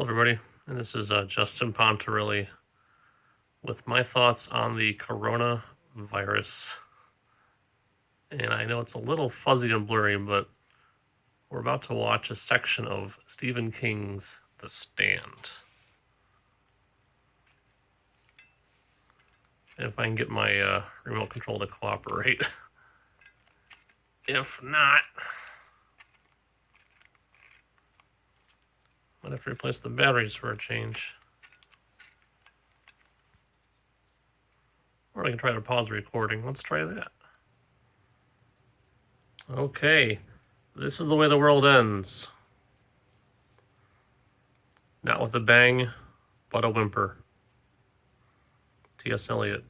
Hello, everybody, and this is Justin Pontarelli with my thoughts on the coronavirus. And I know it's a little fuzzy and blurry, but we're about to watch a section of Stephen King's The Stand. If I can get my remote control to cooperate. If not, might have to replace the batteries for a change. Or I can try to pause the recording. Let's try that. Okay, this is the way the world ends. Not with a bang, but a whimper. T.S. Eliot.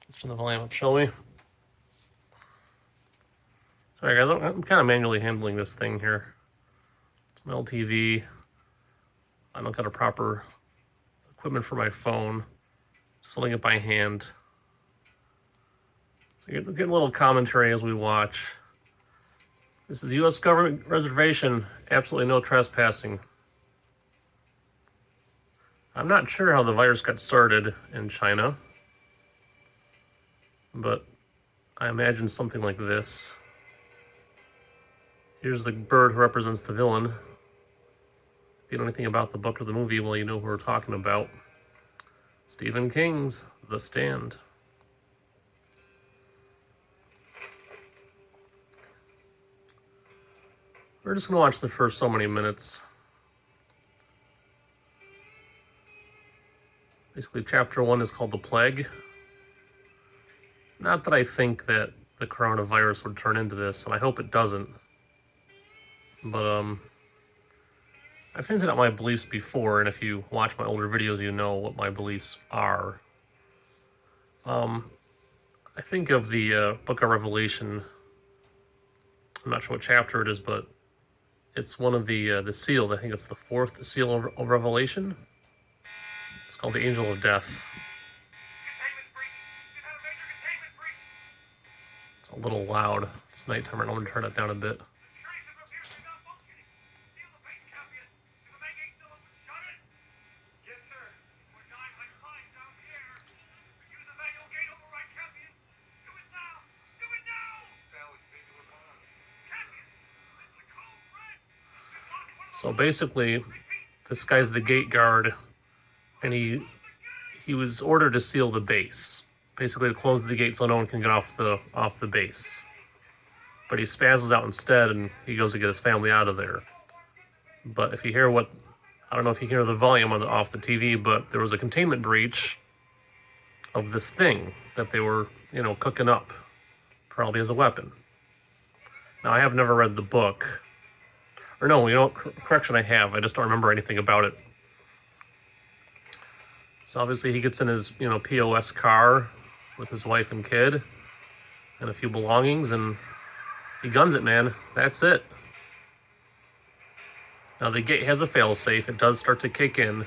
Let's turn the volume up, shall we? Sorry, guys, I'm kind of manually handling this thing here. It's my LTV. I don't got a proper equipment for my phone. Just holding it by hand. So you're getting a little commentary as we watch. This is U.S. government reservation. Absolutely no trespassing. I'm not sure how the virus got started in China, but I imagine something like this. Here's the bird who represents the villain. If you know anything about the book or the movie, well, you know who we're talking about. Stephen King's The Stand. We're just going to watch the first so many minutes. Basically, chapter 1 is called The Plague. Not that I think that the coronavirus would turn into this, and I hope it doesn't. But, I've hinted at my beliefs before, and if you watch my older videos, you know what my beliefs are. I think of the Book of Revelation. I'm not sure what chapter it is, but it's one of the seals. I think it's the fourth seal of Revelation. It's called the Angel of Death. It's a little loud. It's nighttime, and I'm going to turn it down a bit. So basically, this guy's the gate guard, and he was ordered to seal the base, basically to close the gate so no one can get off the base. But he spazzes out instead, and he goes to get his family out of there. But if you hear I don't know if you hear the volume off the TV, but there was a containment breach of this thing that they were, cooking up, probably as a weapon. Now, I have never read the book. Or no, correction, I have. I just don't remember anything about it. So obviously he gets in his, POS car with his wife and kid and a few belongings, and he guns it, man. That's it. Now the gate has a failsafe. It does start to kick in.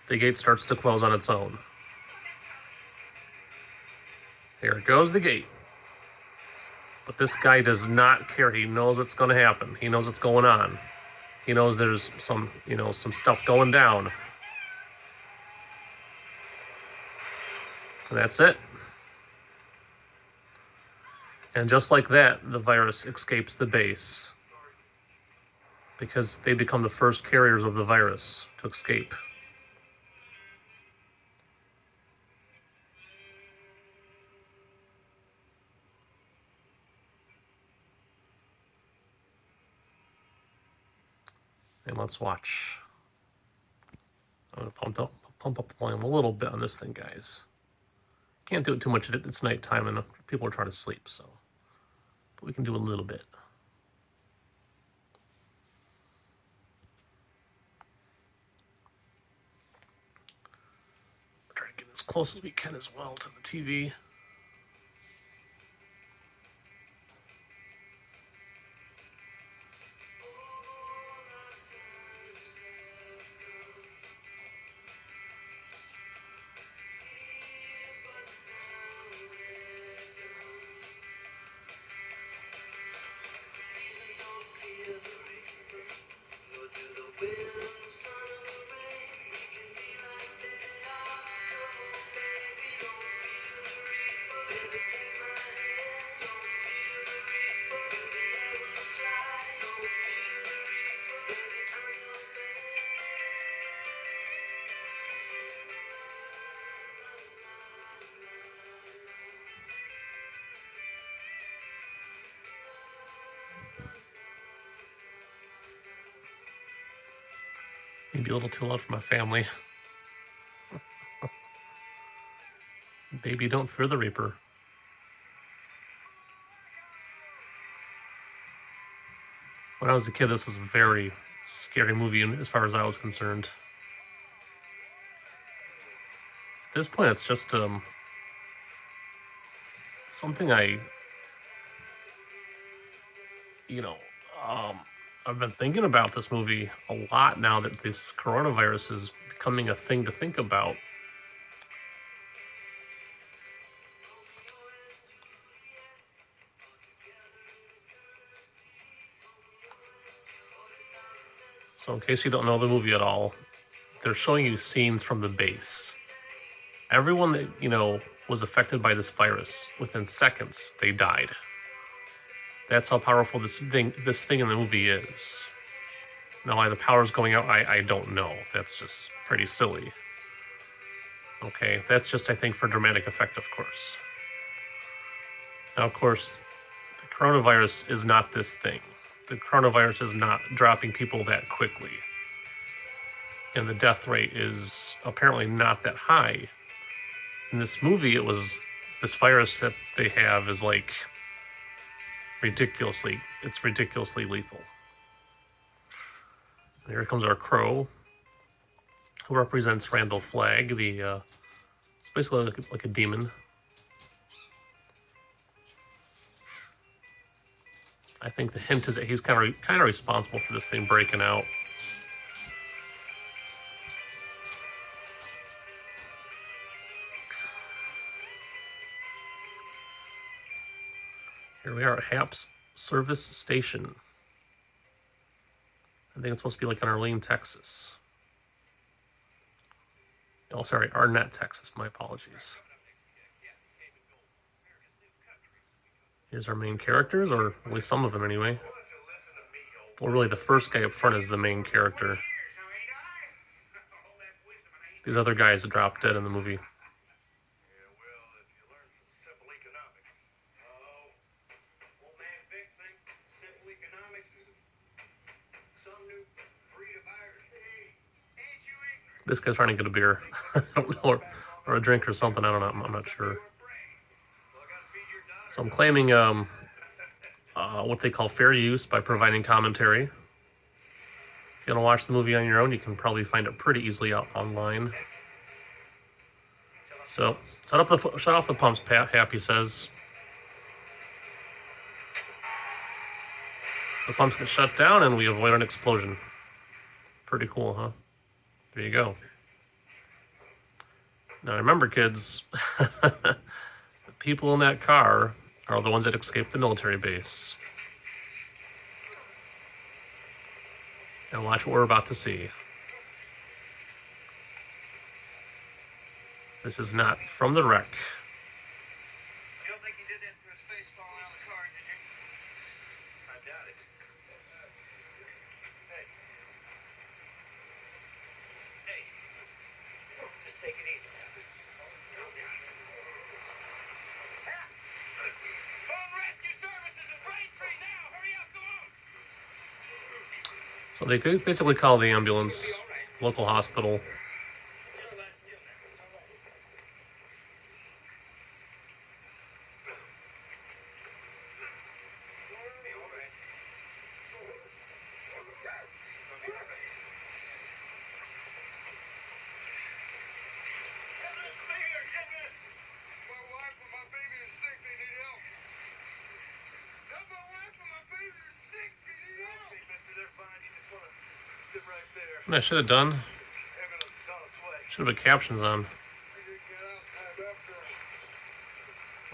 The gate starts to close on its own. Here goes the gate. But this guy does not care. He knows what's going to happen. He knows what's going on. He knows there's some stuff going down. And that's it. And just like that, the virus escapes the base. Because they become the first carriers of the virus to escape. And let's watch. I'm going to pump up the volume a little bit on this thing, guys. Can't do it too much. It's nighttime and people are trying to sleep, so. But we can do a little bit. Try to get as close as we can as well to the TV. Maybe a little too loud for my family. Baby, don't fear the Reaper. When I was a kid, this was a very scary movie as far as I was concerned. At this point, it's just something I've been thinking about this movie a lot now that this coronavirus is becoming a thing to think about. So in case you don't know the movie at all, they're showing you scenes from the base. Everyone that, was affected by this virus, within seconds, they died. That's how powerful this thing in the movie is. Now why the power's going out, I don't know. That's just pretty silly. Okay, that's just, I think, for dramatic effect, of course. Now, of course, the coronavirus is not this thing. The coronavirus is not dropping people that quickly. And the death rate is apparently not that high. In this movie, this virus that they have is like ridiculously lethal. And here comes our crow, who represents Randall Flagg, it's basically like a demon. I think the hint is that he's kind of responsible for this thing breaking out. Here we are at Haps Service Station. I think it's supposed to be like in Arlene, Texas. Oh, sorry, Arnett, Texas. My apologies. Here's our main characters, or at least some of them anyway. Well, really, the first guy up front is the main character. These other guys dropped dead in the movie. This guy's trying to get a beer. I don't know, or a drink or something. I don't know. I'm not sure. So I'm claiming what they call fair use by providing commentary. If you want to watch the movie on your own, you can probably find it pretty easily out online. So shut off the pumps, Pat. Happy says. The pumps get shut down and we avoid an explosion. Pretty cool, huh? There you go. Now remember, kids, the people in that car are the ones that escaped the military base. And watch what we're about to see. This is not from the wreck. You don't think he did that to his face falling out of the car, did you? I doubt it. Hey, just take it easy. Phone rescue services in Braintree now. Hurry up, go on. So they could basically call the ambulance, local hospital. I should have done. Should have put captions on.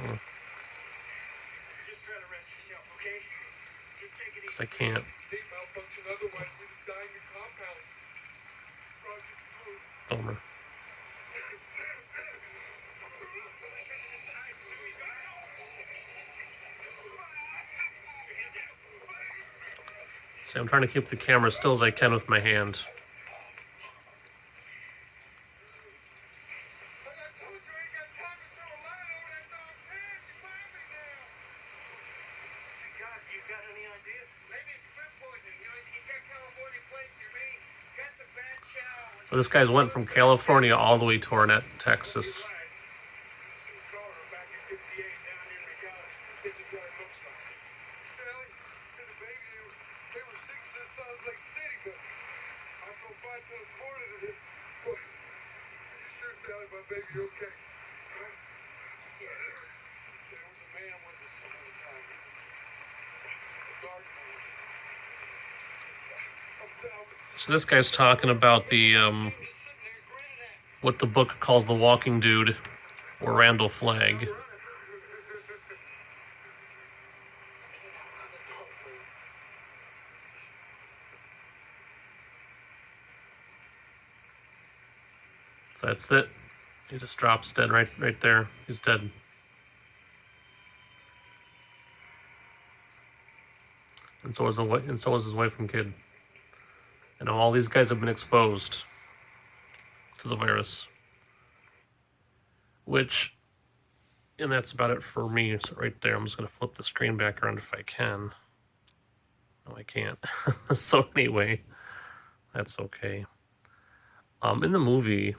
Oh. Because I can't. Bummer. See, I'm trying to keep the camera still as I can with my hand. So this guy's went from California all the way to Arnett, Texas. So this guy's talking about the what the book calls the walking dude, or Randall Flagg. So that's it. He just drops dead right there. He's dead. And so is his wife and kid. And all these guys have been exposed to the virus. And that's about it for me. So right there, I'm just going to flip the screen back around if I can. No, I can't. So anyway, that's okay. In the movie,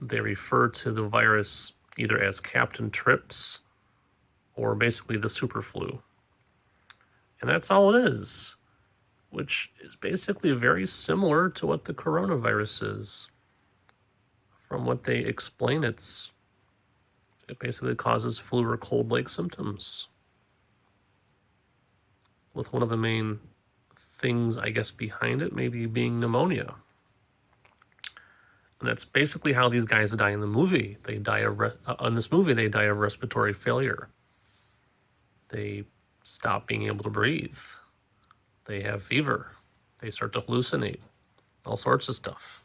they refer to the virus either as Captain Trips or basically the super flu. And that's all it is, which is basically very similar to what the coronavirus is. From what they explain, it basically causes flu or cold-like symptoms, with one of the main things, I guess, behind it maybe being pneumonia. And that's basically how these guys die in the movie. They die in this movie, they die of respiratory failure. They stop being able to breathe. They have fever. They start to hallucinate. All sorts of stuff.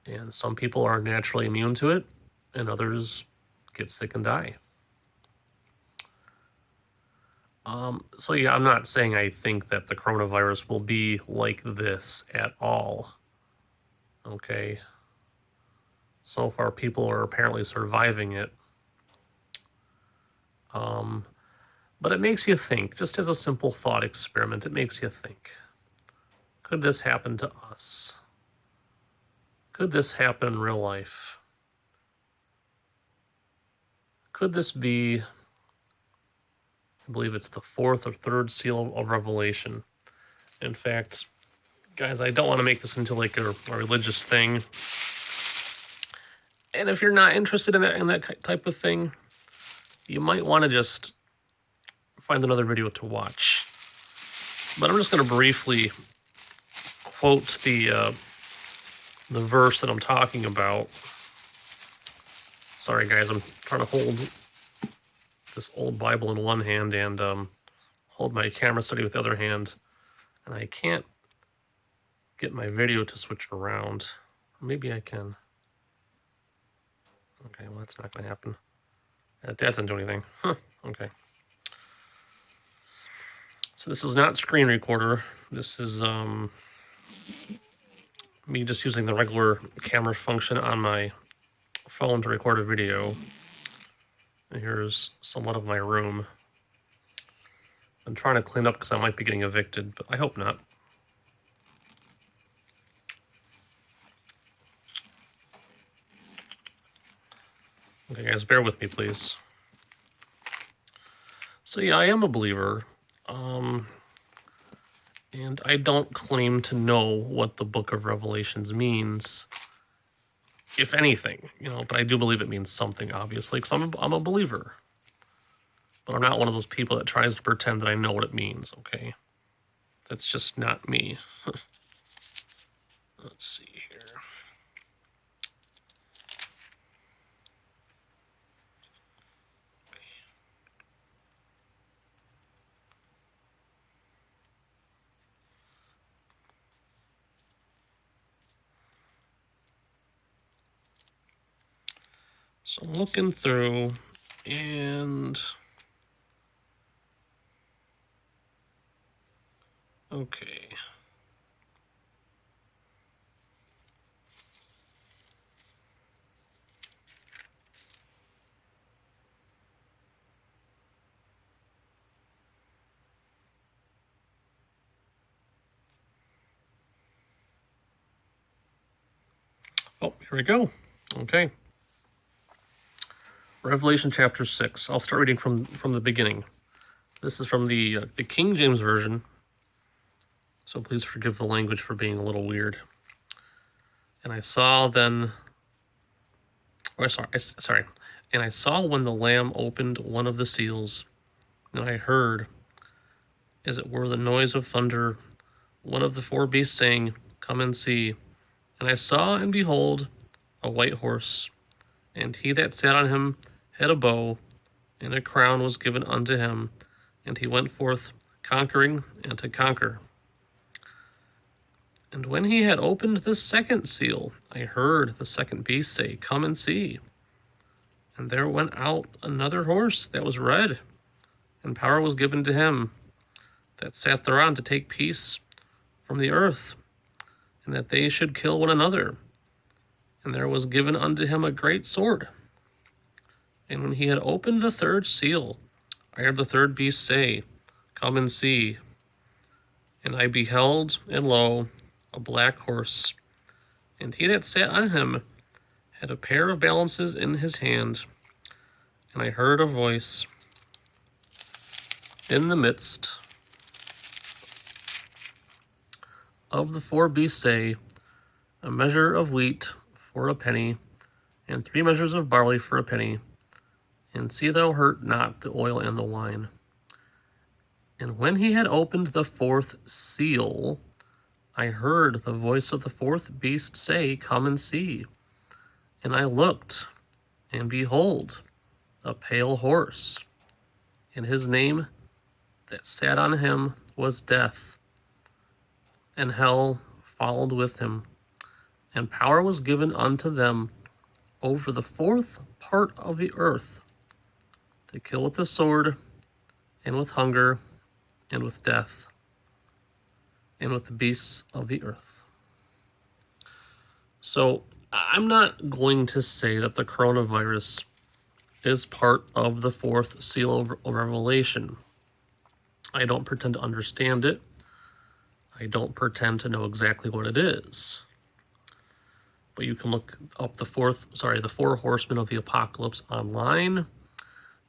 And some people are naturally immune to it, and others get sick and die. So yeah, I'm not saying I think that the coronavirus will be like this at all. Okay. So far, people are apparently surviving it. But it makes you think, just as a simple thought experiment, it makes you think. Could this happen to us? Could this happen in real life? Could this be, I believe it's the fourth or third seal of Revelation. In fact, guys, I don't want to make this into like a religious thing. And if you're not interested in that type of thing, you might want to just find another video to watch. But I'm just going to briefly quote the verse that I'm talking about. Sorry, guys, I'm trying to hold this old Bible in one hand and hold my camera steady with the other hand, and I can't get my video to switch around. Maybe I can. Okay, well, that's not going to happen. That doesn't do anything. Huh, okay. So this is not screen recorder. This is me just using the regular camera function on my phone to record a video. And here's somewhat of my room. I'm trying to clean up because I might be getting evicted, but I hope not. Okay, guys, bear with me, please. So yeah, I am a believer. And I don't claim to know what the Book of Revelations means, if anything, but I do believe it means something, obviously, because I'm a believer. But I'm not one of those people that tries to pretend that I know what it means, okay? That's just not me. Let's see here. So I'm looking through, and okay. Oh, here we go. Okay. Revelation chapter 6. I'll start reading from the beginning. This is from the King James Version, so please forgive the language for being a little weird. And I saw then... Oh, sorry. And I saw when the Lamb opened one of the seals, and I heard, as it were the noise of thunder, one of the four beasts saying, Come and see. And I saw, and behold, a white horse, and he that sat on him had a bow, and a crown was given unto him, and he went forth conquering and to conquer. And when he had opened the second seal, I heard the second beast say, Come and see. And there went out another horse that was red, and power was given to him that sat thereon to take peace from the earth, and that they should kill one another. And there was given unto him a great sword. And when he had opened the third seal, I heard the third beast say, Come and see. And I beheld, and lo, a black horse, and he that sat on him had a pair of balances in his hand. And I heard a voice in the midst of the four beasts say, A measure of wheat for a penny, and 3 measures of barley for a penny, and see thou hurt not the oil and the wine. And when he had opened the fourth seal, I heard the voice of the fourth beast say, Come and see. And I looked, and behold, a pale horse, and his name that sat on him was Death, and hell followed with him, and power was given unto them over the fourth part of the earth, to kill with the sword, and with hunger, and with death, and with the beasts of the earth. So I'm not going to say that the coronavirus is part of the fourth seal of Revelation. I don't pretend to understand it. I don't pretend to know exactly what it is. But you can look up the four horsemen of the apocalypse online.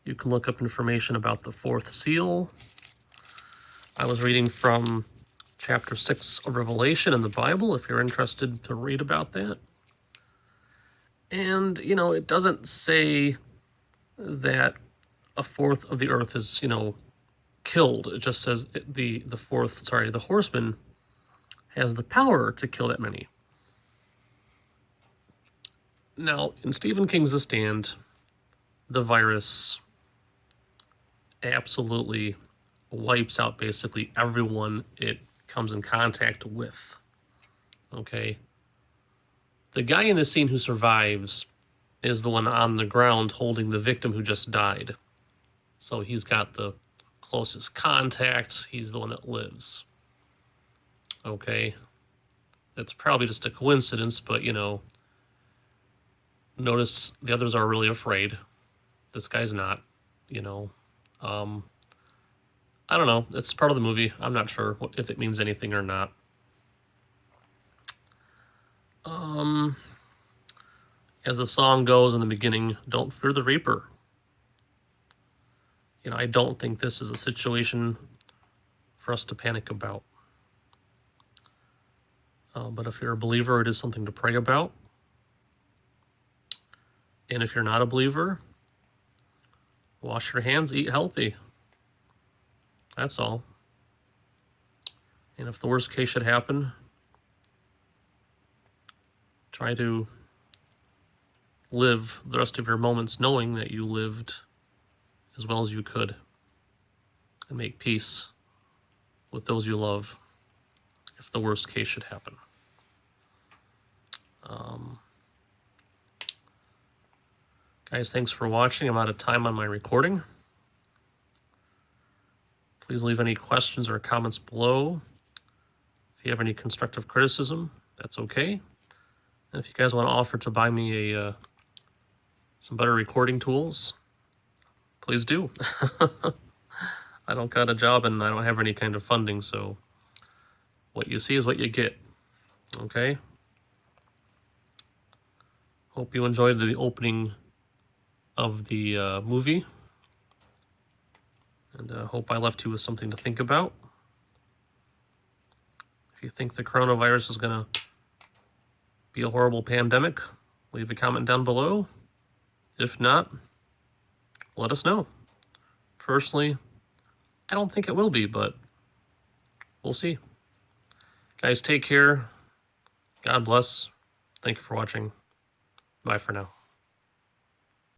You can look up information about the fourth seal. I was reading from chapter 6 of Revelation in the Bible, if you're interested to read about that. And, it doesn't say that a fourth of the earth is, killed. It just says the horseman has the power to kill that many. Now, in Stephen King's The Stand, the virus absolutely wipes out basically everyone it comes in contact with. Okay? The guy in the scene who survives is the one on the ground holding the victim who just died. So he's got the closest contact. He's the one that lives. Okay? It's probably just a coincidence, but, notice the others are really afraid. This guy's not, I don't know. It's part of the movie. I'm not sure if it means anything or not. As the song goes in the beginning, don't fear the reaper. I don't think this is a situation for us to panic about. But if you're a believer, it is something to pray about. And if you're not a believer, wash your hands, eat healthy. That's all. And if the worst case should happen, try to live the rest of your moments knowing that you lived as well as you could, and make peace with those you love if the worst case should happen. Guys, thanks for watching. I'm out of time on my recording. Please leave any questions or comments below. If you have any constructive criticism, that's okay. And if you guys want to offer to buy me some better recording tools, please do. I don't got a job and I don't have any kind of funding, so what you see is what you get. Okay? Hope you enjoyed the opening of the movie. And hope I left you with something to think about. If you think the coronavirus is going to be a horrible pandemic, leave a comment down below. If not, let us know. Personally, I don't think it will be, but we'll see. Guys, take care. God bless. Thank you for watching. Bye for now.